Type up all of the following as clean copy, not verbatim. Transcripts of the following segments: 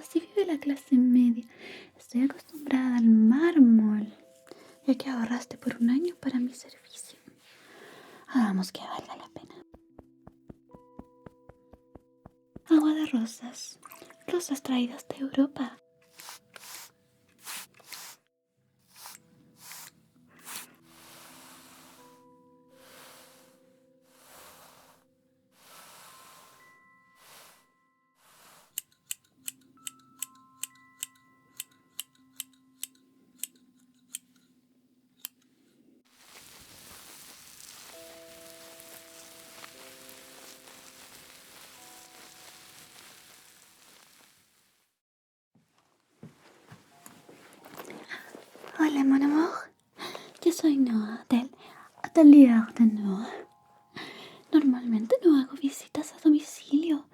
así vive la clase media. Estoy acostumbrada al mármol, ya que ahorraste por un año para mi servicio. Hagamos que valga la pena. Agua de rosas. Rosas traídas de Europa. Hola, mon amour. Yo soy Noah del Atelier de Noah. Normalmente no hago visitas a domicilio,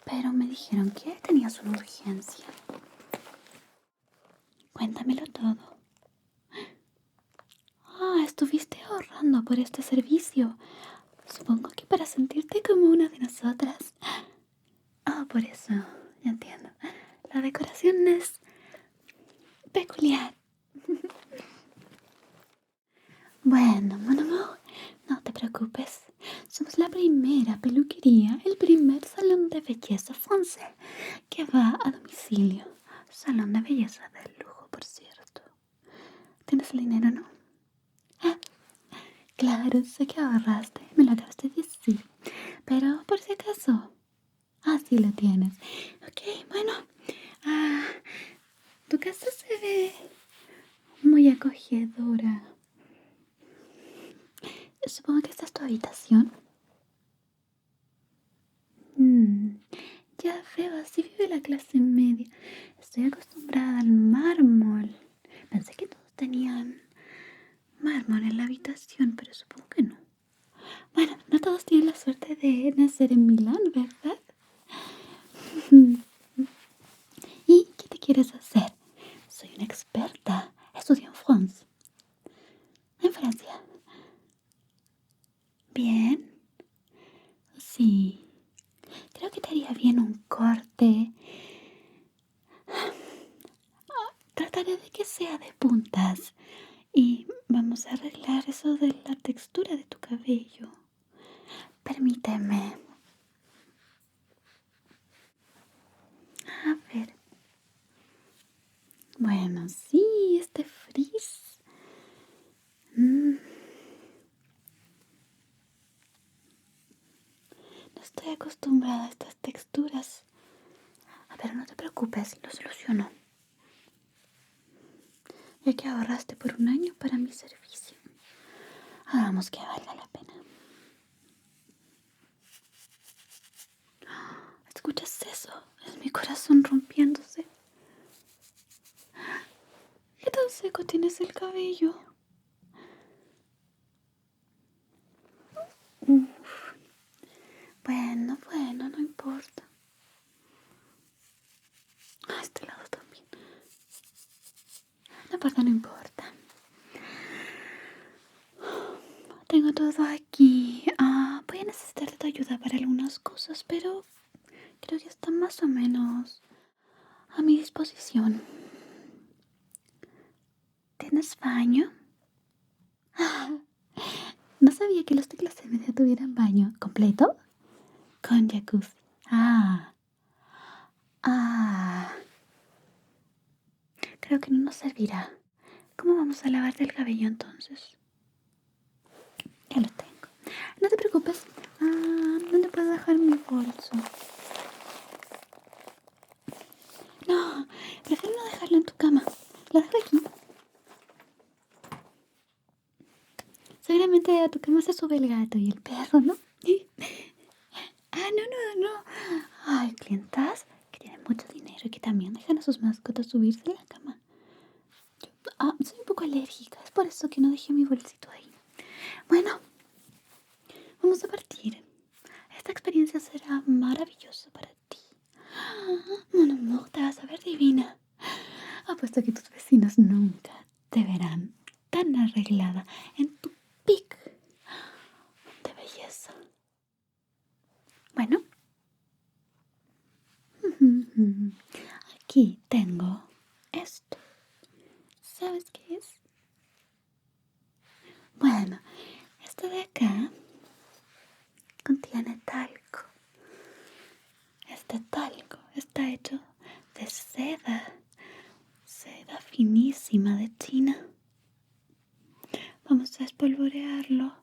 pero me dijeron que tenías una urgencia. Cuéntamelo todo. Estuviste ahorrando por este servicio. Supongo que para sentirte como una de nosotras. Por eso, ya entiendo. La decoración es peculiar. Bueno, mon amour, no te preocupes. Somos la primera peluquería, el primer salón de belleza francés que va a domicilio. Salón de belleza de lujo, por cierto. ¿Tienes el dinero, no? Claro, sé que ahorraste, me lo acabas de decir. Pero por si acaso, sí lo tienes. Ok, bueno. Tu casa se ve muy acogedora. Supongo que esta es tu habitación. Ya veo, así vive la clase media. Estoy acostumbrada al mármol. Pensé que todos tenían mármol en la habitación, pero supongo que no. Bueno, no todos tienen la suerte de nacer en Milán, ¿verdad? ¿Y qué te quieres hacer? Soy una experta. Estudio en Francia. Bien. Sí. Creo que te haría bien un corte. Trataré de que sea de puntas. Y vamos a arreglar eso de la textura de tu cabello. Permíteme. A ver. Bueno, sí, este frizz. No estoy acostumbrada a estas texturas. Pero no te preocupes, lo soluciono. Ya que ahorraste por un año para mi servicio. Hagamos que valga la pena. ¿Escuchas eso? Es mi corazón rompiéndose. ¿Qué tan seco tienes el cabello? Bueno, no importa. Este lado también. No importa. Tengo todo aquí. Voy a necesitar de tu ayuda para algunas cosas, pero creo que está más o menos a mi disposición. ¿Tienes baño? No sabía que los de clase media tuvieran baño. ¿Completo? Con jacuzzi. Creo que no nos servirá. ¿Cómo vamos a lavarte el cabello entonces? Ya lo tengo. No te preocupes. ¿Dónde puedo dejar mi bolso? No, prefiero no dejarlo en tu cama. Lo dejo aquí. Seguramente a tu cama se sube el gato y el perro, ¿no? No. Hay clientas que tienen mucho dinero y que también dejan a sus mascotas subirse en la cama. Soy un poco alérgica, es por eso que no dejé mi bolsito ahí. Bueno, vamos a partir. Esta experiencia será maravillosa para ti. No, te vas a ver divina. Apuesto que tus vecinos nunca te verán tan arreglada en tu pic de belleza. Bueno, aquí tengo esto. ¿Sabes qué es? Bueno, esto de acá contiene talco. Este talco está hecho de seda finísima de China. Vamos a espolvorearlo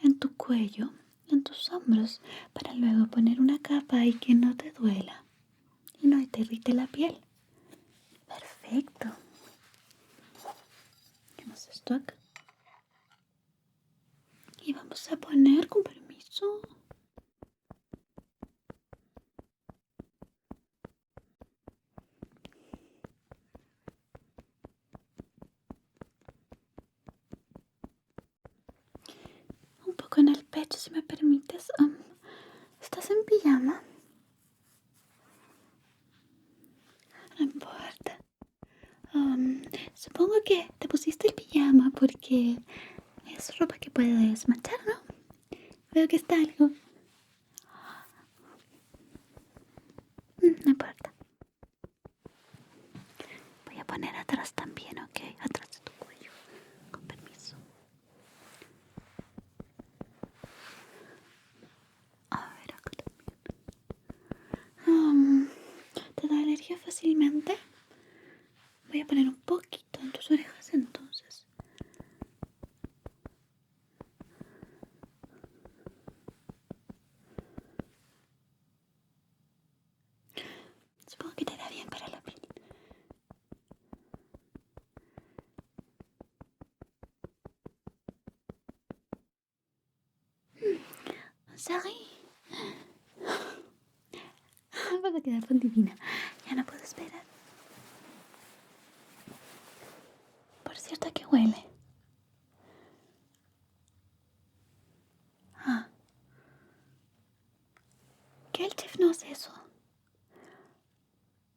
en tu cuello, en tus hombros, para luego poner una capa y que no te duela y no te irrite la piel. Perfecto. Tenemos esto acá. Y vamos a poner, con permiso, un poco en el pecho, si me permites. ¿Estás en pijama? No importa. Supongo que te pusiste el pijama porque es ropa que puedes manchar, ¿no? Veo que está algo. No importa. Voy a poner atrás también, ¿ok? Atrás de tu cuello. Con permiso. A ver, acá también. ¿Te da alergia fácilmente? Voy a poner un poquito en tus orejas entonces. Supongo que te da bien para la piel. Sorry. Vas a quedar tan divina. Ya no puedo esperar. Por cierto, ¿a qué huele? Ah, ¿qué el chef no hace eso?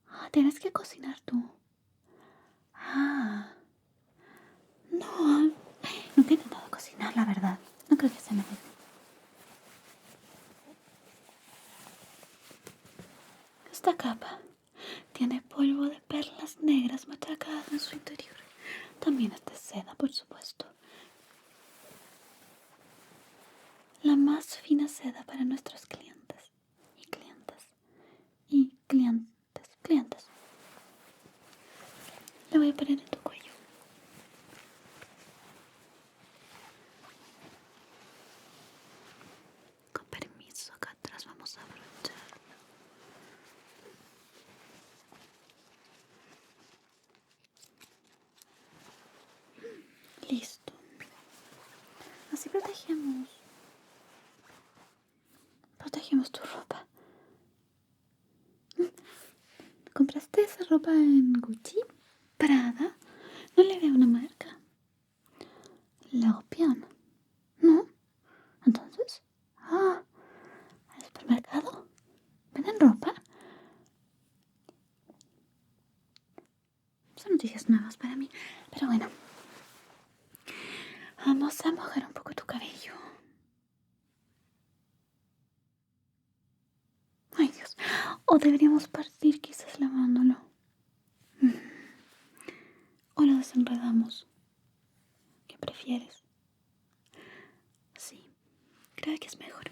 Ah, tienes que cocinar tú. Ah, no. Nunca he intentado cocinar, la verdad. No creo que se me dé. Esta capa tiene polvo de perlas negras machacadas en su interior. También es de seda, por supuesto. La más fina seda para nuestros clientes y clientes y clientes. La voy a poner en tu cuello. Con permiso, acá atrás vamos a abrocharlo. Listo. Así protegemos tu ropa. ¿Compraste esa ropa en Gucci? ¿Prada? No le veo una marca. L'European. ¿No? Entonces, ¿al supermercado? ¿Venden ropa? Son noticias nuevas para mí. Pero bueno, vamos a mojar un poco tu cabello. Ay, Dios. O deberíamos partir quizás lavándolo. O lo desenredamos. ¿Qué prefieres? Sí, creo que es mejor.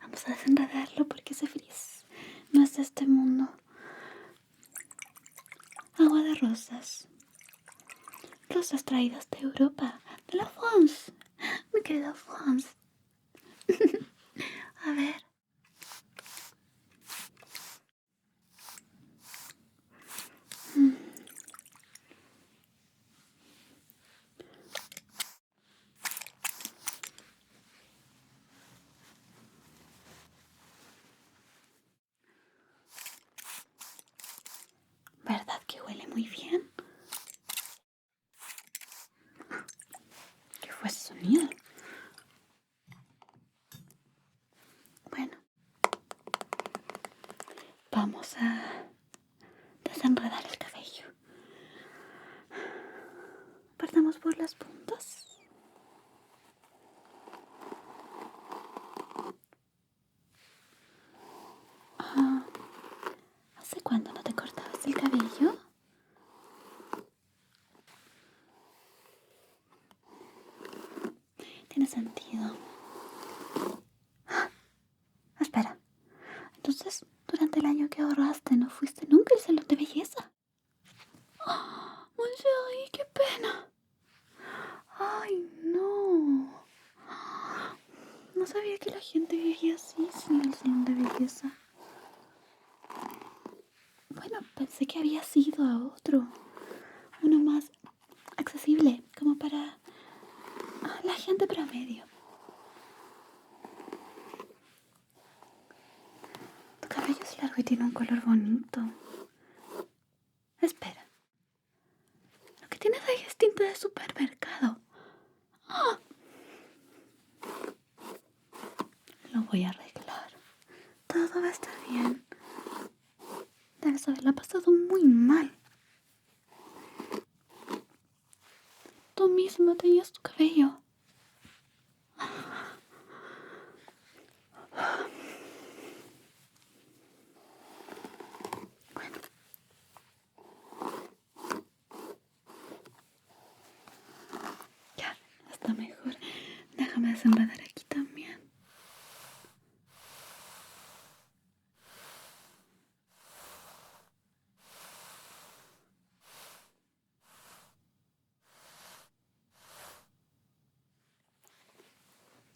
Vamos a desenredarlo porque ese frizz no es de este mundo. Agua de rosas. Rosas traídas de Europa. De la France. Mi querida France. A ver. ¿Verdad que huele muy bien? ¿Qué fue ese sonido? Bueno, vamos a desenredar el cabello. Partamos por las puntas. ¿Hace cuánto no te cortabas el cabello? sentido. Espera. Entonces, durante el año que ahorraste, ¿no fuiste nunca al salón de belleza? Moncheri, qué pena. Ay, no. No sabía que la gente vivía así sin el salón de belleza. Bueno, pensé que había sido a otro. Uno más accesible, como para la gente promedio. Tu cabello es largo y tiene un color bonito. Espera. Lo que tienes ahí es tinta de supermercado. ¡Ah! Lo voy a arreglar. Todo va a estar bien. Debes haberla pasado muy mal. Tú mismo teñías tu cabello. Bueno. Ya, está mejor. Déjame desenredar aquí también.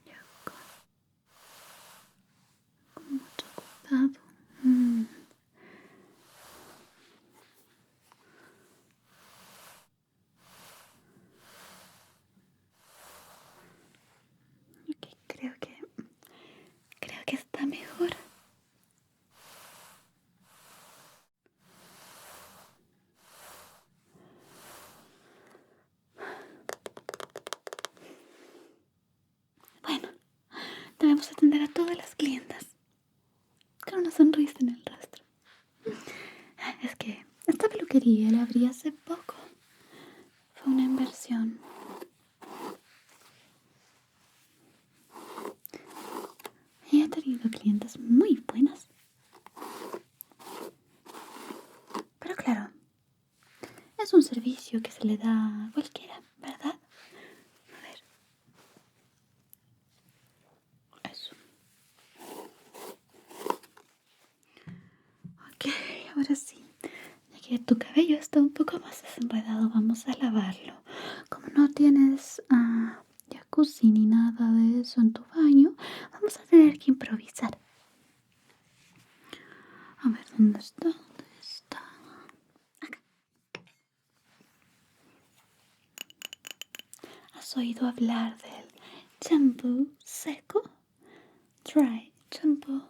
Ya, con mucho cuidado. Ok, creo que está mejor. Bueno, debemos atender a todas las clientas con una sonrisa en el rostro. Es que esta peluquería la abrí hace poco. Fue una inversión. Y he tenido clientes muy buenas. Pero claro, es un servicio que se le da a cualquiera, ¿verdad? A ver. Eso. Ok, ahora sí. Ya que tu cabello está un poco más desenredado, vamos a lavarlo. Como no tienes jacuzzi ni nada de eso en tu baño, vamos a tener que improvisar. A ver, ¿dónde está? ¿Dónde está? Acá. ¿Has oído hablar del champú seco? Dry shampoo.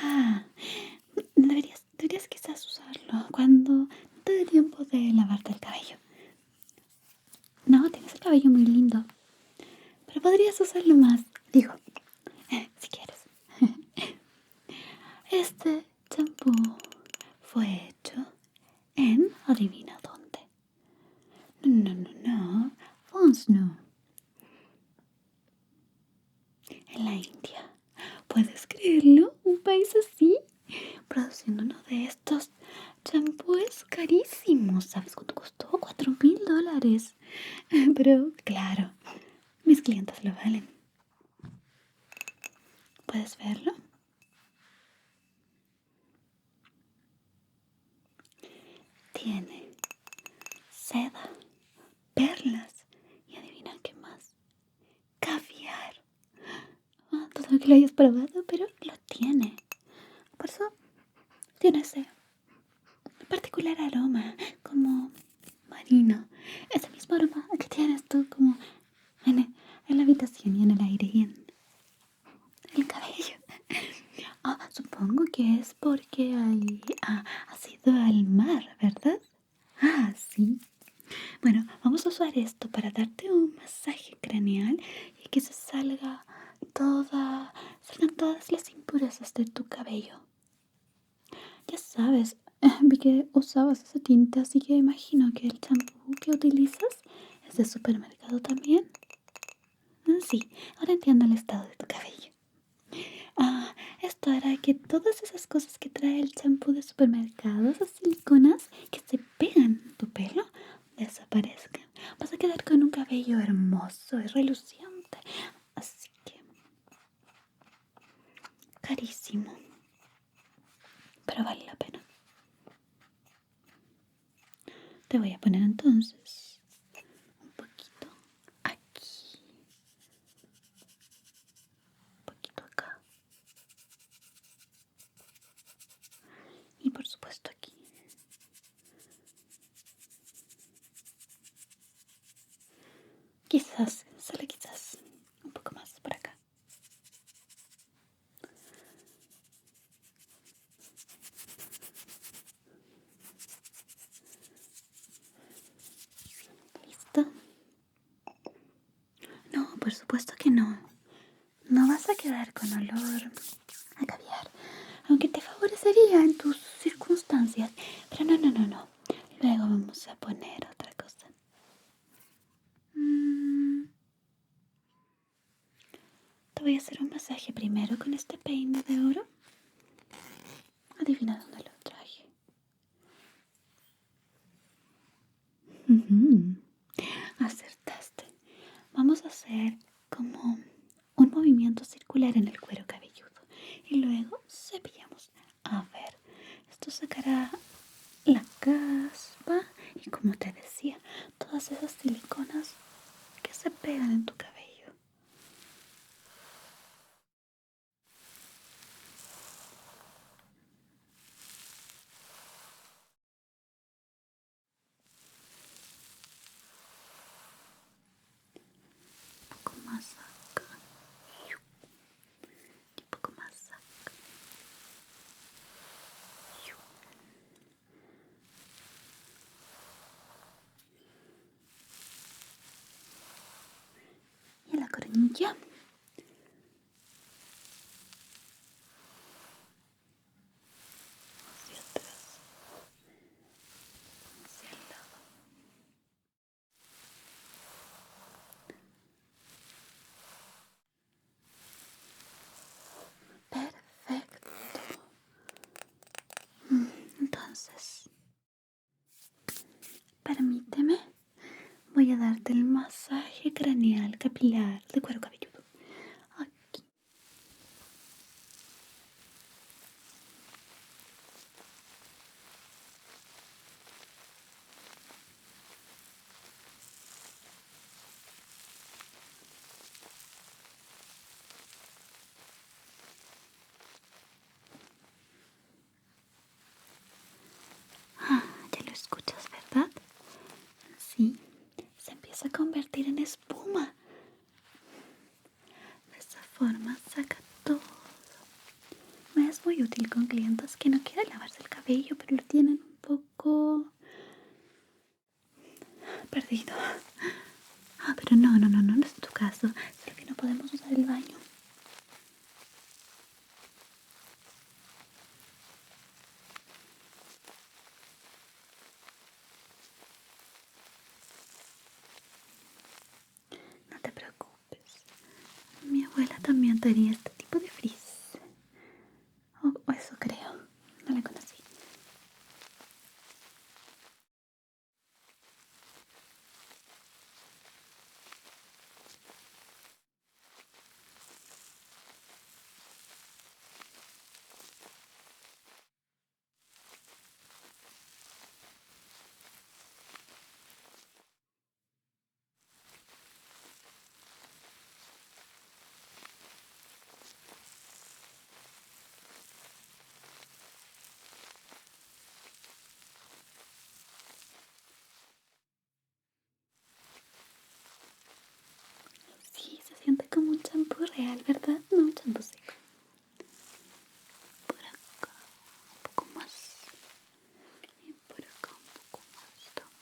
Ah, deberías quizás usarlo cuando no te dé tiempo de lavarte el cabello. No, tienes el cabello muy lindo, pero podrías usarlo más. Digo, si quieres. Este champú fue hecho en, adivina dónde. No, Fons no. En la India. ¿Puedes creerlo? Un país así, produciendo uno de estos champús carísimos. ¿Sabes cuánto costó? $4,000. Pero, claro, mis clientes lo valen. ¿Puedes verlo? Tiene seda, perlas y adivina qué más. Caviar. Todo lo que lo hayas probado, pero lo tiene. Por eso tiene ese particular aroma como marino. Ese mismo aroma que tienes tú como en la habitación y en el aire y en el cabello. Supongo que es porque has ido al mar, ¿verdad? Sí. Bueno, vamos a usar esto para darte un masaje craneal y que salgan todas las impurezas de tu cabello. Ya sabes, vi que usabas esa tinta, así que imagino que el champú que utilizas es de supermercado también. Sí, ahora entiendo el estado de tu cabello. Esto hará que todas esas cosas que trae el champú de supermercado, esas siliconas que se pegan en tu pelo, desaparezcan. Vas a quedar con un cabello hermoso es reluciente. Así que carísimo, pero vale la pena. Te voy a poner entonces un poquito aquí, un poquito acá y por supuesto aquí. Quizás, solo quizás, un poco más por acá. ¿Listo? No, por supuesto que no. No vas a quedar con olor a caviar, aunque te favorecería en tus circunstancias. Pero no. Luego vamos a poner otra cosa. Te voy a hacer un masaje primero con este peine de oro. Adivina dónde lo traje. Acertaste. Vamos a hacer como un movimiento circular en el cuero cabelludo y luego cepillamos. A ver, esto sacará la caspa y, como te decía, todas esas siliconas que se pegan en tu cabello. Un poco más acá y un poco más acá. Y en la coronilla. Hacia atrás, hacia el lado. Perfecto. Entonces, permíteme. Voy a darte el masaje craneal capilar de cuero cabelludo. Aquí. Ya lo escuchas, ¿verdad? Sí, se empieza a convertir en espuma. De esa forma saca todo. Me es muy útil con clientes que no quieren lavarse el cabello, pero lo tienen un poco perdido. Pero no es tu caso. Creo que no podemos usar el baño. No te preocupes. Mi abuela también tenía este tipo de frizz. O eso creo. No la conocí. Sí, se siente como un champú real, ¿verdad? No un champú seco. Por acá un poco más. Y por acá un poco más también.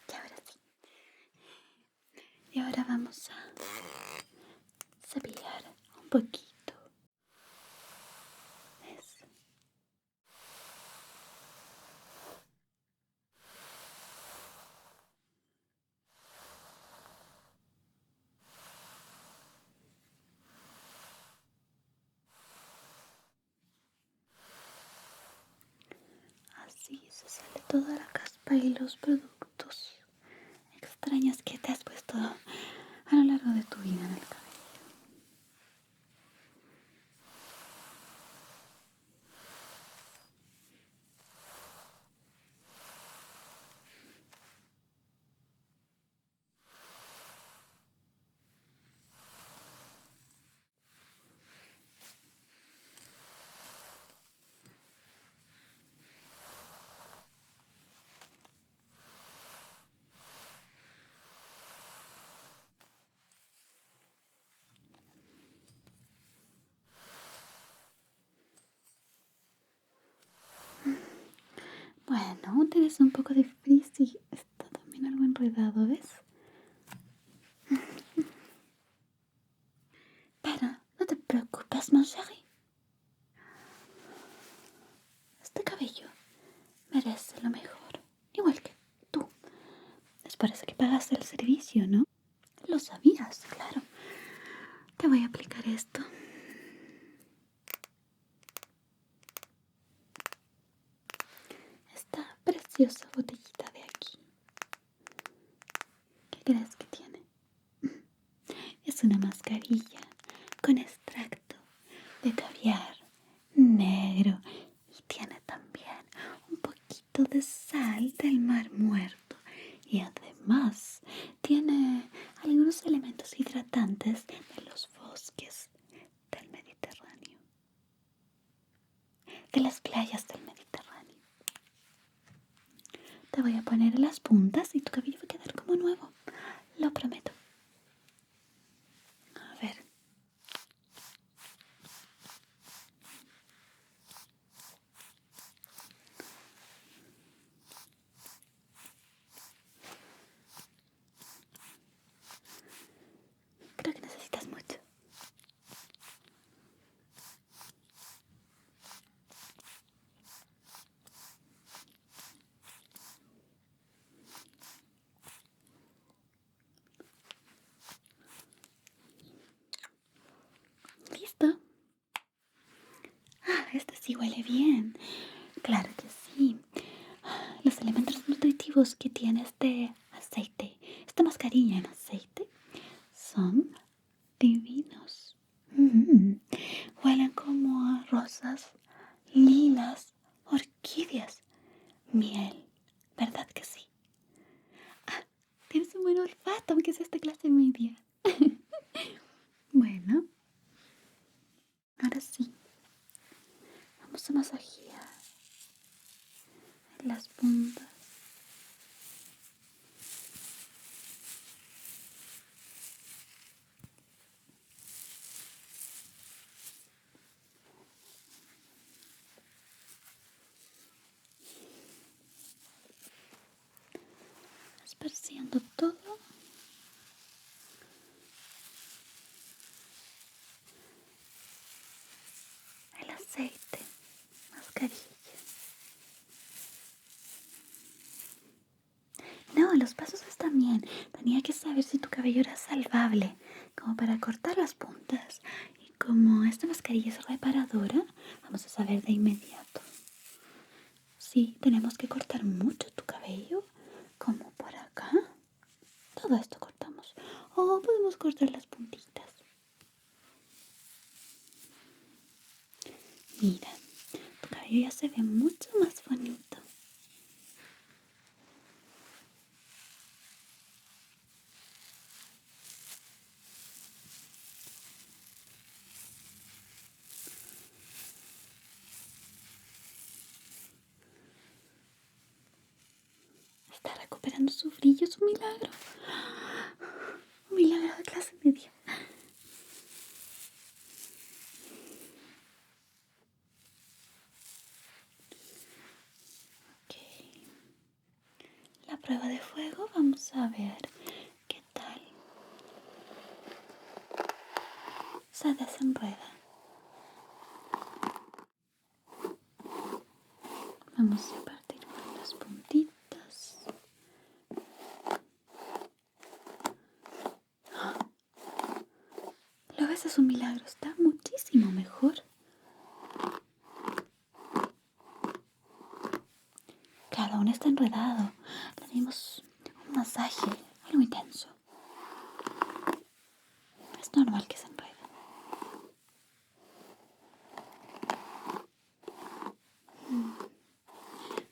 Y ahora sí. Y ahora vamos a cepillar un poquito. Eso. ropa y los productos extraños que te has puesto a lo largo de tu vida en el cabello. Bueno, aún tienes un poco de frizz y está también algo enredado, ¿ves? Pero no te preocupes, mon chéri. Este cabello merece lo mejor, igual que tú. Es por eso que pagaste el servicio, ¿no? Lo sabías, claro. Te voy a aplicar esto. Esta preciosa botellita de aquí. ¿Qué crees que tiene? Es una mascarilla con extracto de caviar negro y tiene también un poquito de sal del mar muerto y además tiene algunos elementos hidratantes de los bosques del Mediterráneo, de las playas del Mediterráneo. Te voy a poner en las puntas y tu cabello va a quedar como nuevo, lo prometo. A ver. Creo que necesitas mucho. ¿Listo? Ah, este sí huele bien. Claro que sí. Los elementos nutritivos que tiene este aceite, esta mascarilla en aceite, son divinos. Huelen como a rosas, lilas, orquídeas, miel. ¿Verdad que sí? Ah, tienes un buen olfato, aunque sea esta clase media. Bueno, ahora sí. Vamos a masajear las puntas. Esparciendo todo el aceite, mascarilla. No, los pasos están bien. Tenía que saber si tu cabello era salvable, como para cortar las puntas. Y como esta mascarilla es reparadora, vamos a saber de inmediato. Sí, tenemos que cortar mucho tu cabello, como por acá. Todo esto cortamos. O podemos cortar las puntitas. Mira, tu cabello ya se ve mucho más bonito. Está recuperando su brillo, es un milagro. Un milagro de clase media. Ok. La prueba de fuego, vamos a ver qué tal se desenreda. Vamos a partir por las puntitas. ¿Lo ves? Es un milagro, está muchísimo mejor. Claro, aún está enredado. un masaje, algo intenso. Es normal que se enrede.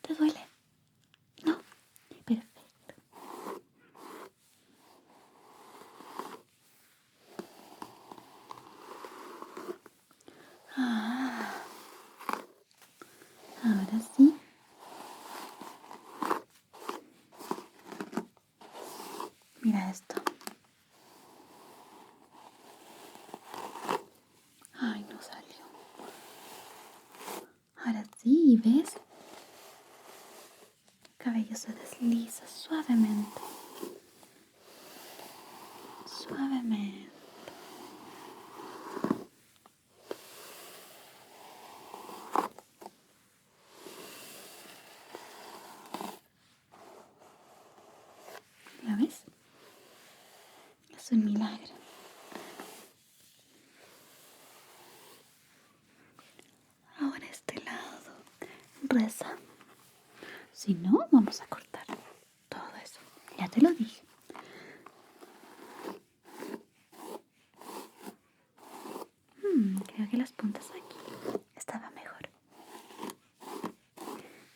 ¿Te duele? No. Perfecto. Ahora sí. Mira esto. Ay, no salió. Ahora sí, ¿ves? El cabello se desliza suavemente. Suavemente. ¿La ves? Es un milagro. Ahora este lado. Reza. Si no, vamos a cortar todo eso. Ya te lo dije. Creo que las puntas aquí estaban mejor.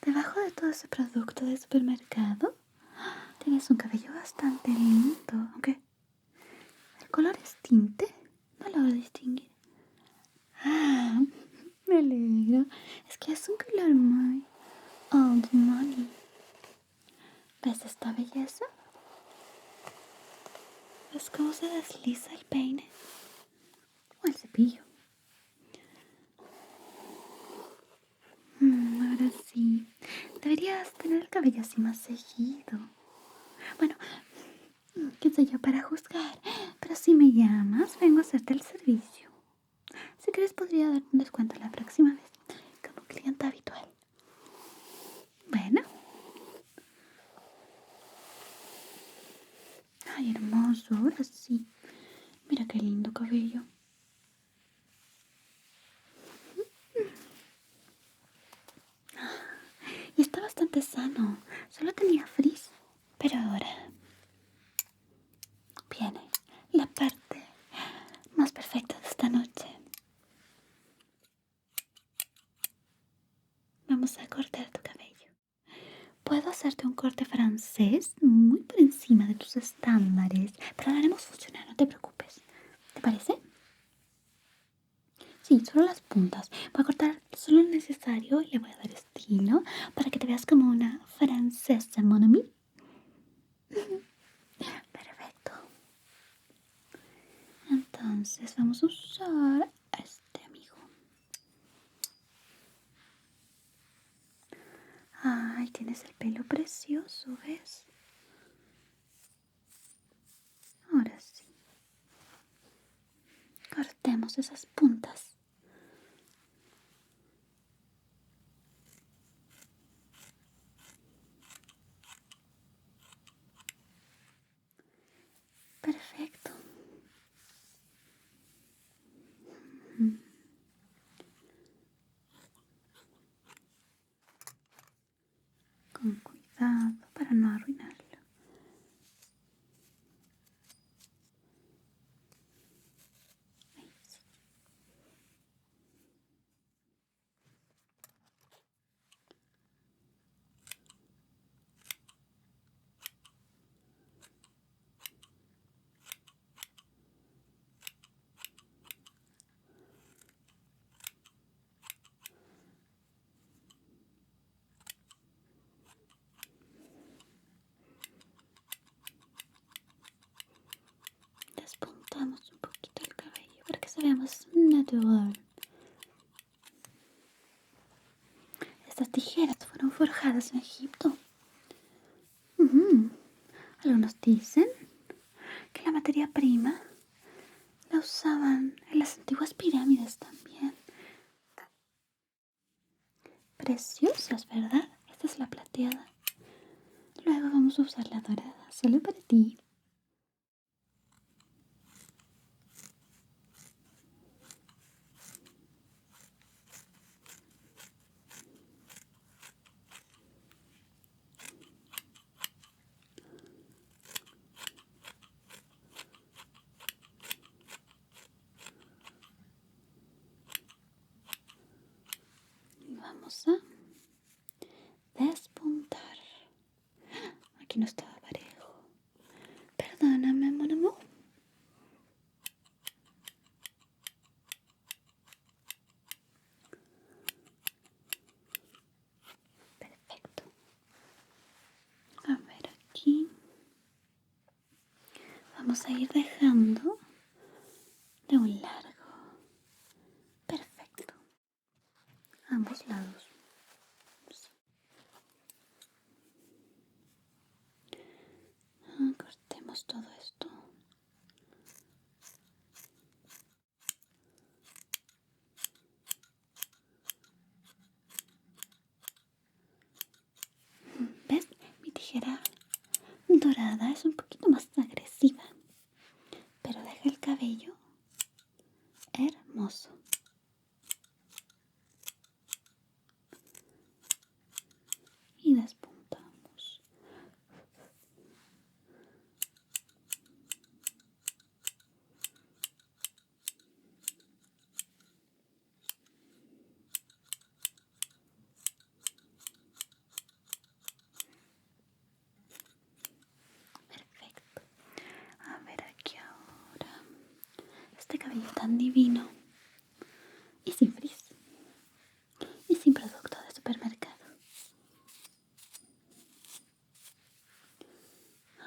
Debajo de todo ese producto de supermercado, tienes un cabello bastante lindo. Aunque el color es tinte, no lo distinguir. Ah, me alegro. Es que es un color muy old money. ¿Ves esta belleza? ¿Ves cómo se desliza el peine? O el cepillo. Ahora sí. Deberías tener el cabello así más seguido. Bueno, qué sé yo para juzgar. Pero si me llamas, vengo a hacerte el servicio. Si quieres, podría darte un descuento la próxima vez. Como cliente habitual. Bueno. Ay, hermoso. Ahora sí. Mira qué lindo cabello. Y está bastante sano. Solo tenía frizz. Pero ahora viene la parte más perfecta de esta noche. Vamos a cortar tu cabello. Puedo hacerte un corte francés muy por encima de tus estándares, pero lo haremos funcionar, no te preocupes. ¿Te parece? Sí, solo las puntas. Voy a cortar solo lo necesario y le voy a dar estilo para que te veas como una francesa, mon ami. Perfecto. Entonces vamos a usar a este amigo. Ay, tienes el pelo precioso, ¿ves? Ahora sí. Cortemos esas puntas. Perfecto. Con cuidado para no arruinarlo. Ahí sí. Despuntamos un poquito el cabello para que se vea más natural. Estas tijeras fueron forjadas en Egipto. Algunos dicen que la materia prima la usaban en las antiguas pirámides también. Preciosas, ¿verdad? Esta es la plateada. Luego vamos a usar la dorada, solo para ti. que no estaba parejo. Perdóname, mon amour. Perfecto. A ver aquí. Vamos a ir dejando de un largo. Perfecto. Ambos lados. Cortemos todo esto. ¿Ves? Mi tijera dorada es un poquito más agresiva, pero deja el cabello hermoso. Y despuntamos. Perfecto. A ver aquí ahora. Este cabello tan divino. Y sin frizz. Y sin producto de supermercado.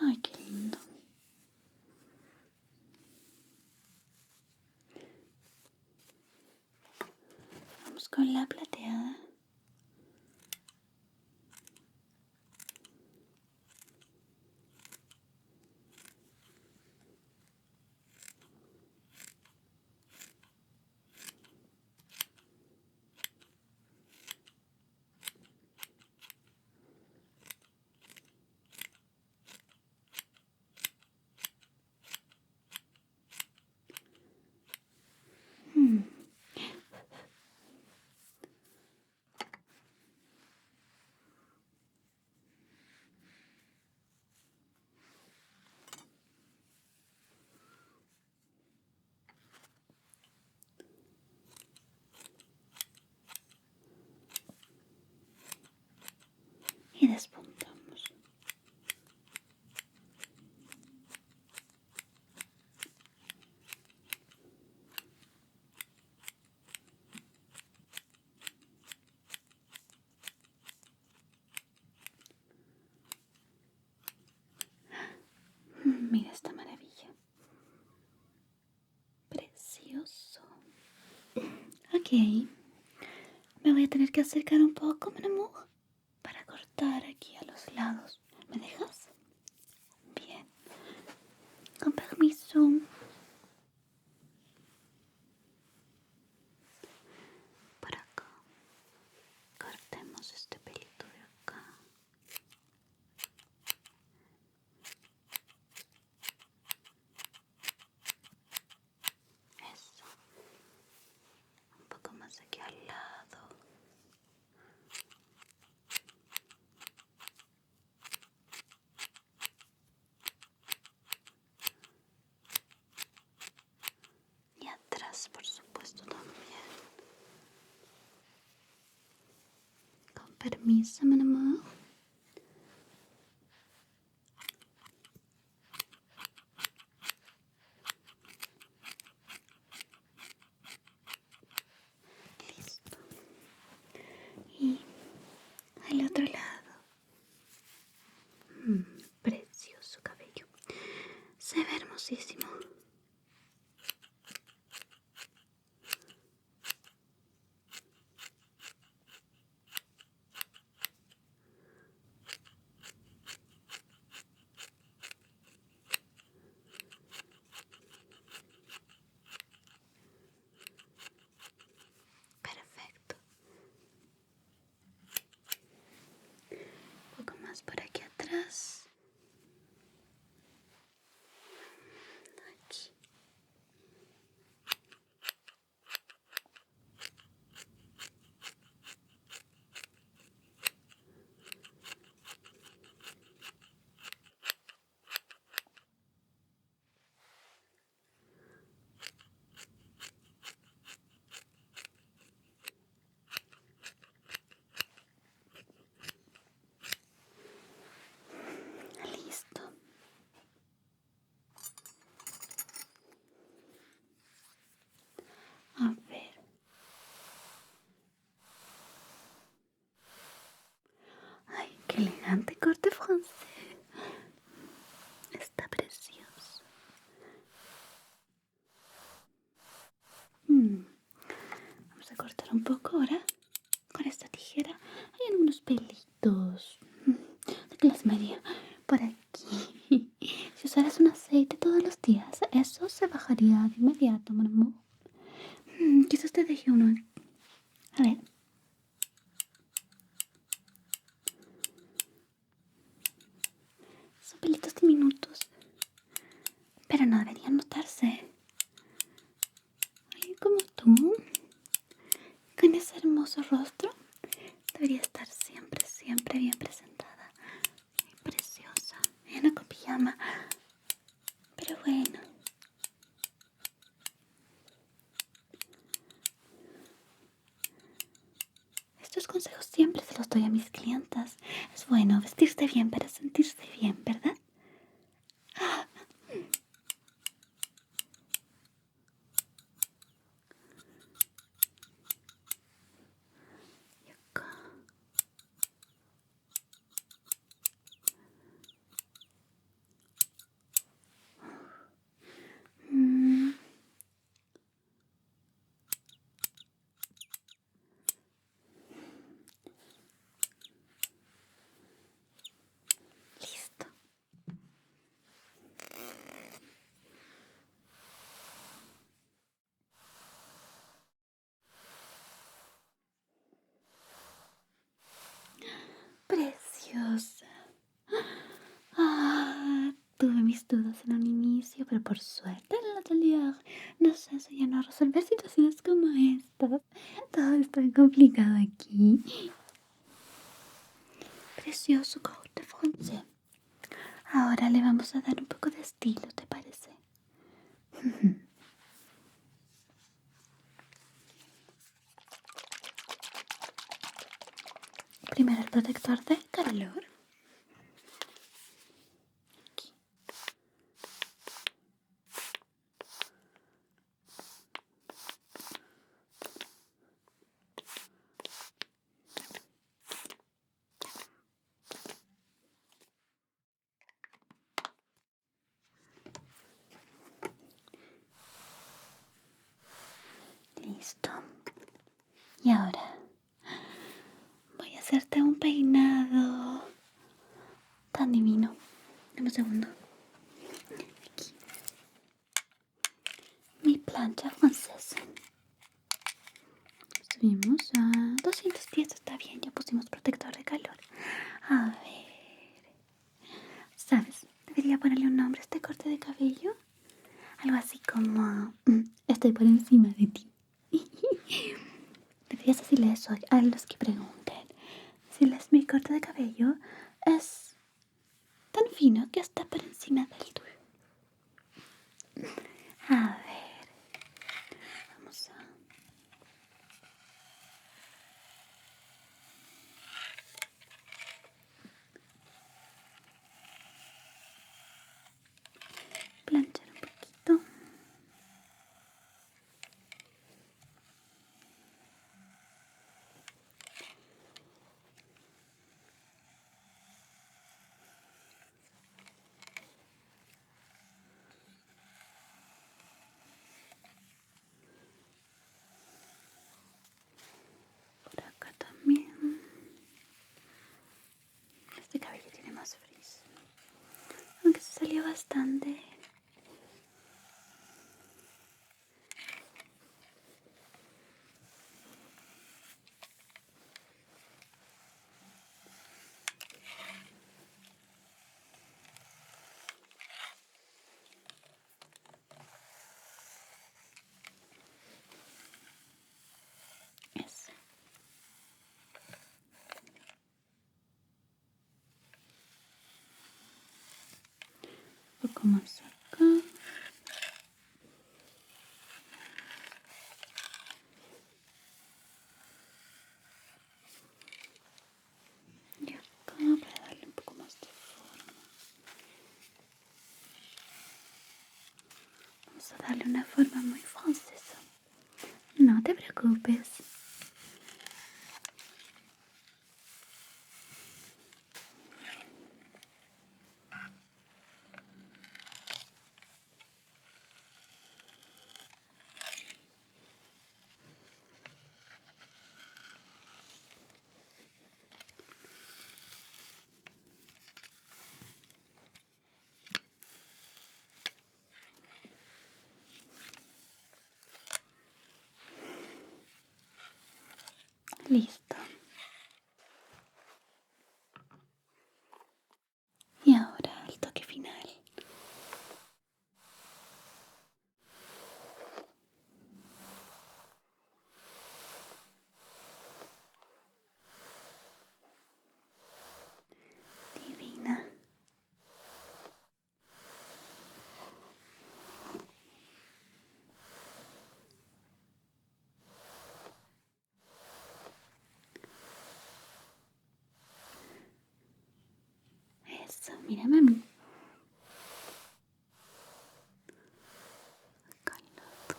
Ay, qué lindo. Vamos con la plateada. Hmm. Y despuntamos. Mira esta maravilla. Precioso. Ok. Me voy a tener que acercar un poco, mon amour, para cortar aquí a los lados. ¿Me dejas? Bien. Con permiso. Por acá. Cortemos este pelito de acá. Eso. Un poco más aquí al lado. Y atrás, por supuesto, también. Con permiso, mon amour. Listo. Y al otro lado. Precioso cabello. Se ve hermosísimo. Perfecto. Un poco más por aquí atrás. usaras un aceite todos los días, eso se bajaría de inmediato, mon amour. Quizás te deje uno. A ver. Son pelitos diminutos, pero no deberían notarse. Ay, como tú, con ese hermoso rostro, debería estar siempre, siempre bien presentada. Muy preciosa. Viene con pijama. Pero bueno. Estos consejos siempre se los doy a mis clientas. Es bueno vestirse bien para sentirse bien, ¿verdad? Y acá. Mm, listo. Preciosa. Tuve mis dudas en un inicio, pero por suerte en el atelier nos enseñan a resolver situaciones como estas. Todo es tan complicado aquí. Precioso corte francés. Ahora le vamos a dar un poco de estilo, ¿te parece? Primero el protector de calor. Aquí. Listo. Y ahora voy a hacerte un peinado tan divino. Dame un segundo. Aquí. Mi plancha francesa. Subimos a 200 pies, está bien, ya pusimos protector de calor. A ver, ¿sabes? Debería ponerle un nombre a este corte de cabello. Algo así como, estoy por encima de ti. Deberías decirle eso a los que pregunten. Decirles, mi corte de cabello es tan fino que está por encima del tuyo. A ver, vamos a... planchar un poquito. Por acá también. Este cabello tiene más frizz. Aunque se salió bastante. Eso. Un poco más acá. Y acá para darle un poco más de forma. Vamos a darle una forma muy francesa. No te preocupes. Listo. Y ahora el toque final. Divina. Eso, mírame a mí. Acá al lado.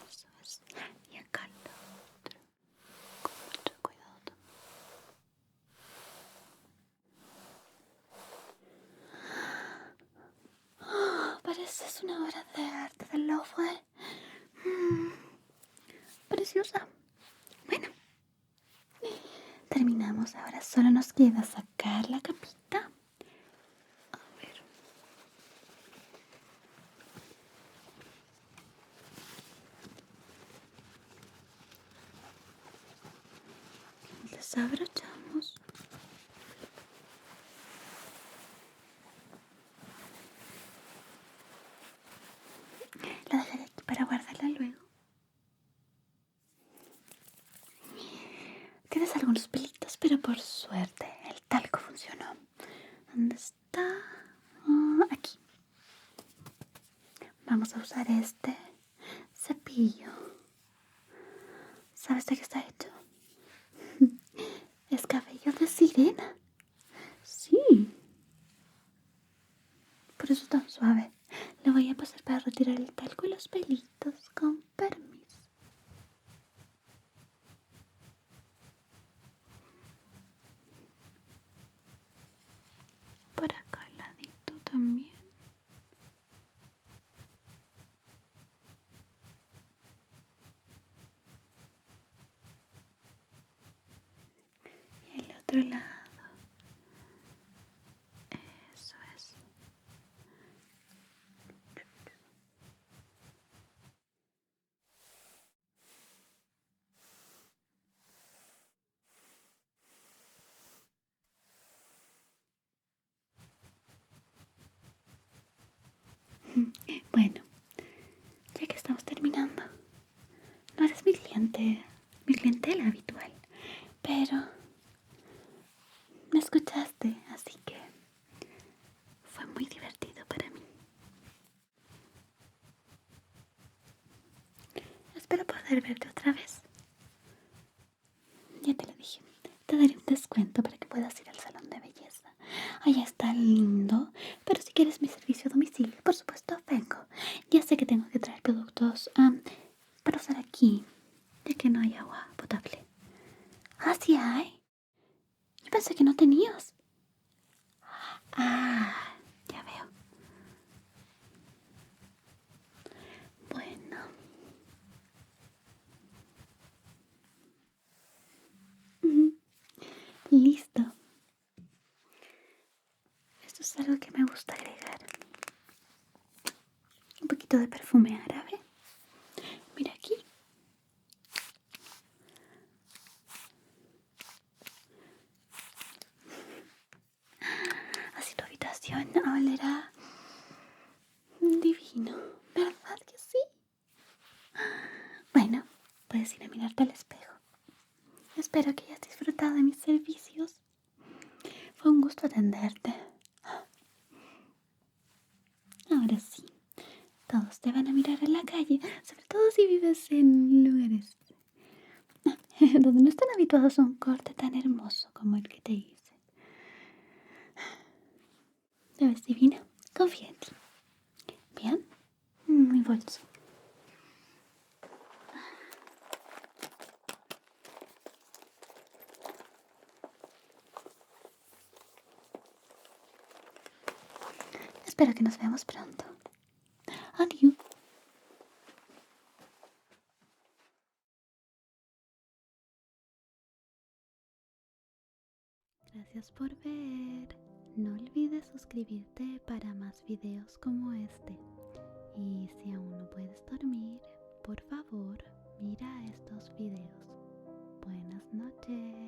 Eso es. Y acá al otro. Con mucho cuidado también. Pareces una obra de arte del Louvre. Preciosa. Bueno, terminamos. Ahora solo nos queda sacar la capita. A ver. Desabrochamos. La dejaré aquí para guardarla luego. Tienes algunos pelitos, pero por suerte el talco funcionó. ¿Dónde está? Aquí. Vamos a usar este cepillo. ¿Sabes de qué está hecho? Es cabello de sirena. Sí. Por eso es tan suave. Le voy a pasar para retirar el talco y los pelitos. Con permiso. Por acá al ladito también. Y el otro lado. Eso es. Bueno, ya que estamos terminando. No eres mi clientela habitual, pero me escuchaste, así que fue muy divertido para mí. Espero poder verte otra vez. Ya te lo dije, te daré un descuento para que puedas ir al salón de belleza. Allá está lindo, pero si quieres mi servicio a domicilio, por supuesto vengo. Ya sé que tengo que traer productos para usar aquí, ya que no hay agua potable. Ah, sí hay. Yo pensé que no tenías. Ah, ya veo. Bueno. Listo. Esto es algo que me gusta agregar. Un poquito de perfume árabe. Mira aquí. Así tu habitación olerá divino. ¿Verdad que sí? Bueno, puedes ir a mirarte al espejo. Espero que hayas disfrutado de mis servicios. Fue un gusto atenderte. Ahora sí, todos te van a mirar en la calle, sobre todo si vives en lugares donde no están habituados a un corte tan hermoso como el que te hice. Te ves divina, confía en ti. ¿Bien? Mi bolso. Espero que nos veamos pronto. Adiós. Gracias por ver. No olvides suscribirte para más videos como este. Y si aún no puedes dormir, por favor, mira estos videos. noches.